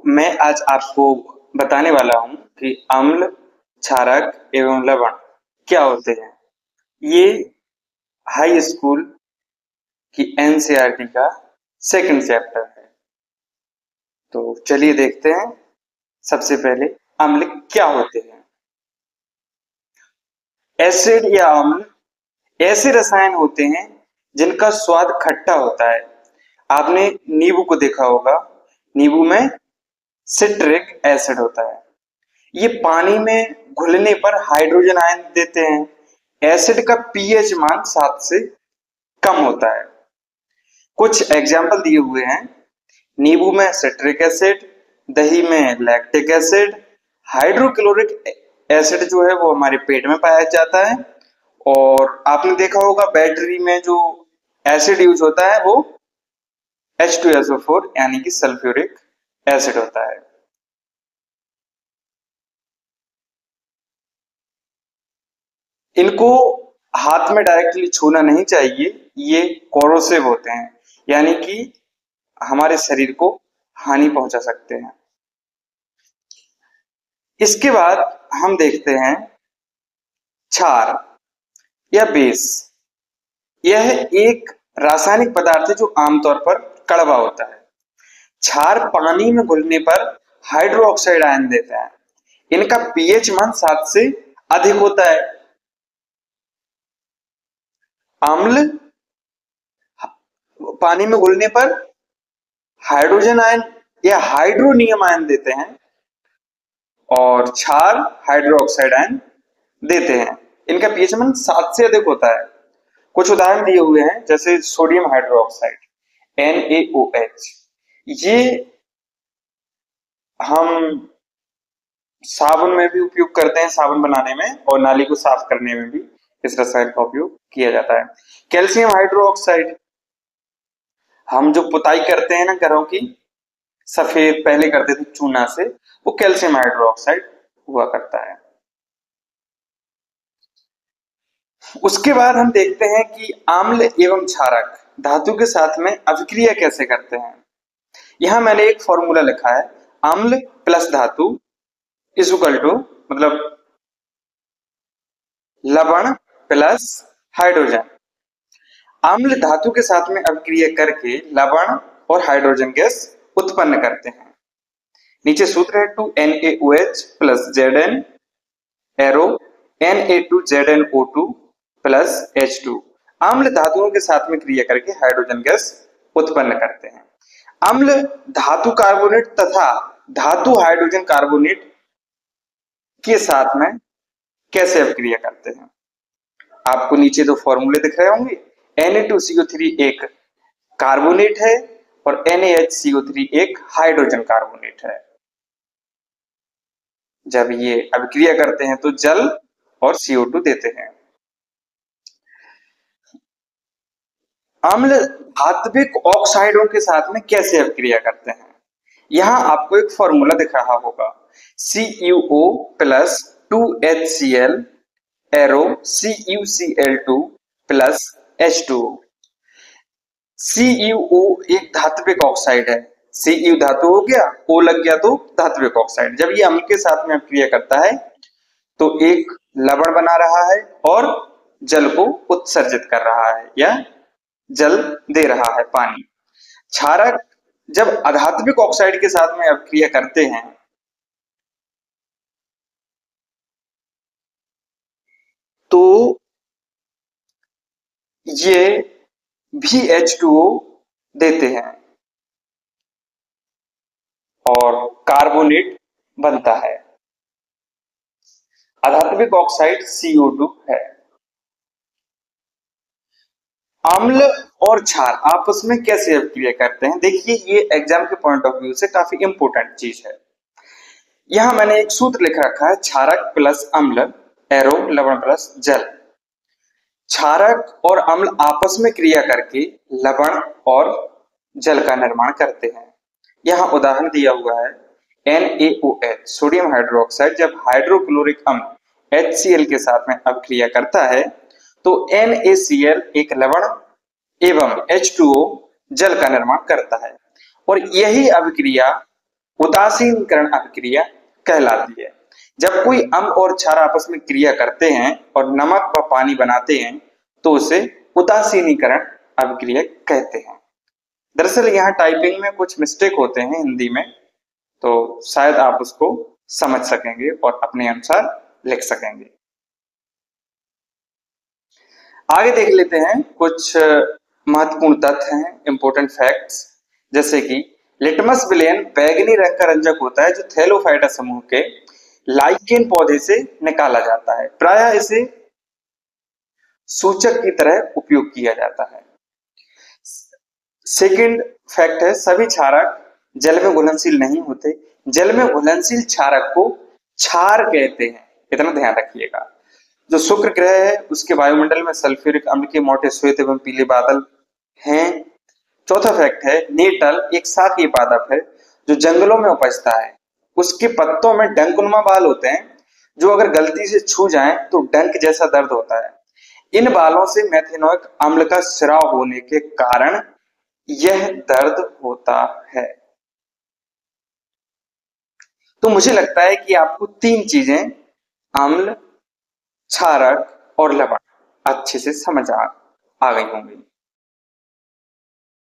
मैं आज आपको बताने वाला हूँ कि अम्ल, क्षारक एवं लवण क्या होते हैं। ये हाई स्कूल की एनसीईआरटी का सेकंड चैप्टर है। तो चलिए देखते हैं। सबसे पहले अम्ल क्या होते हैं। एसिड या अम्ल ऐसे रसायन होते हैं जिनका स्वाद खट्टा होता है। आपने नींबू को देखा होगा, नींबू में सिट्रिक एसिड होता है। ये पानी में घुलने पर हाइड्रोजन आयन देते हैं। एसिड का पीएच मान 7 से कम होता है। कुछ एग्जाम्पल दिए हुए हैं। नींबू में सिट्रिक एसिड, दही में लैक्टिक एसिड, हाइड्रोक्लोरिक एसिड जो है वो हमारे पेट में पाया जाता है। और आपने देखा होगा बैटरी में जो एसिड यूज होता है वो H2SO4 यानी कि सल्फ्यूरिक एसिड होता है। इनको हाथ में डायरेक्टली छूना नहीं चाहिए, ये कोरोसिव होते हैं, यानी कि हमारे शरीर को हानि पहुंचा सकते हैं। इसके बाद हम देखते हैं क्षार या बेस। यह एक रासायनिक पदार्थ है जो आमतौर पर कड़वा होता है। क्षार पानी में घुलने पर हाइड्रोक्साइड आयन देता है। इनका पीएच मान 7 से अधिक होता है। अम्ल पानी में घुलने पर हाइड्रोजन आयन या हाइड्रोनियम आयन देते हैं और क्षार हाइड्रोक्साइड आयन देते हैं। इनका पीएच मान 7 से अधिक होता है। कुछ उदाहरण दिए हुए हैं, जैसे सोडियम हाइड्रोक्साइड NaOH। ये हम साबुन में भी उपयोग करते हैं, साबुन बनाने में और नाली को साफ करने में भी इस रसायन का उपयोग किया जाता है। कैल्शियम हाइड्रोक्साइड, हम जो पुताई करते हैं ना घरों की, सफेद पहले करते थे चूना से, वो कैल्शियम हाइड्रोक्साइड हुआ करता है। उसके बाद हम देखते हैं कि अम्ल एवं क्षारक धातु के साथ में अभिक्रिया कैसे करते हैं। यहां मैंने एक फॉर्मूला लिखा है, अम्ल प्लस धातु इज इक्वल टू, मतलब लवण प्लस हाइड्रोजन। अम्ल धातु के साथ में अभिक्रिया करके लवण और हाइड्रोजन गैस उत्पन्न करते हैं। नीचे सूत्र है 2NaOH plus Zn arrow Na2ZnO2 plus H2। अम्ल धातुओं के साथ में क्रिया करके हाइड्रोजन गैस उत्पन्न करते हैं। अम्ल धातु कार्बोनेट तथा धातु हाइड्रोजन कार्बोनेट के साथ में कैसे अभिक्रिया करते हैं। आपको नीचे दो फॉर्मूले दिख रहे होंगे। Na2CO3 एक कार्बोनेट है और NaHCO3 एक हाइड्रोजन कार्बोनेट है। जब ये अभिक्रिया करते हैं तो जल और CO2 देते हैं। अम्ल धात्विक ऑक्साइडों के साथ में कैसे अभिक्रिया करते हैं। यहां आपको एक फॉर्मूला दिख रहा होगा, CuO plus 2HCl arrow CuCl2 plus H2O। CuO एक धात्विक ऑक्साइड है। Cu धातु हो गया, O लग गया तो धात्विक ऑक्साइड। जब ये अम्ल के साथ में अभिक्रिया करता है तो एक लवण बना रहा है और जल को उत्सर्जित कर रहा है या जल दे रहा है, पानी। क्षारक जब अधात्विक ऑक्साइड के साथ में अभिक्रिया करते हैं तो ये भी H2O देते हैं और कार्बोनेट बनता है। अधात्विक ऑक्साइड CO2 है। अम्ल और क्षार आपस में कैसे अभिक्रिया करते हैं, देखिए ये एग्जाम के पॉइंट ऑफ व्यू से काफी इंपोर्टेंट चीज है। यहां मैंने एक सूत्र लिख रखा है, क्षारक प्लस अम्ल एरो लवण प्लस जल। क्षारक और अम्ल आपस में क्रिया करके लवण और जल का निर्माण करते हैं। यहां उदाहरण दिया हुआ है, NaOH सोडियम हाइड्रोक्साइड जब हाइड्रोक्लोरिक अम्ल HCl के साथ में अभिक्रिया करता है तो NaCl एक लवण एवं H2O जल का निर्माण करता है और यही अभिक्रिया उदासीनीकरण अभिक्रिया कहलाती है। जब कोई अम्ल और क्षार आपस में क्रिया करते हैं और नमक व पानी बनाते हैं तो उसे उदासीनीकरण अभिक्रिया कहते हैं। दरअसल यहाँ टाइपिंग में कुछ मिस्टेक होते हैं हिंदी में, तो शायद आप उसको समझ सकेंगे और अपने अनुसार लिख सकेंगे। आगे देख लेते हैं कुछ महत्वपूर्ण तथ्य हैं, इंपॉर्टेंट फैक्ट्स, जैसे कि लिटमस विलेन बैंगनी रंग का रंजक होता है जो थैलोफाइटा समूह के लाइकेन पौधे से निकाला जाता है। प्रायः इसे सूचक की तरह उपयोग किया जाता है। सेकंड फैक्ट है, सभी क्षारक जल में घुलनशील नहीं होते। जल में घुलनशील क्षारक को क्षार कहते हैं, इतना ध्यान रखिएगा। जो शुक्र ग्रह है उसके वायुमंडल में सल्फ्यूरिक अम्ल के मोटे श्वेत एवं पीले बादल हैं। चौथा फैक्ट है, नीटल एक शाकीय पादप है जो जंगलों में उपजता है। उसके पत्तों में डंकनुमा बाल होते हैं जो अगर गलती से छू जाएं तो डंक जैसा दर्द होता है। इन बालों से मेथेनोइक अम्ल का स्राव होने के कारण यह दर्द होता है। तो मुझे लगता है कि आपको तीन चीजें, अम्ल, क्षारक और लवण, अच्छे से समझ आ गई होंगी।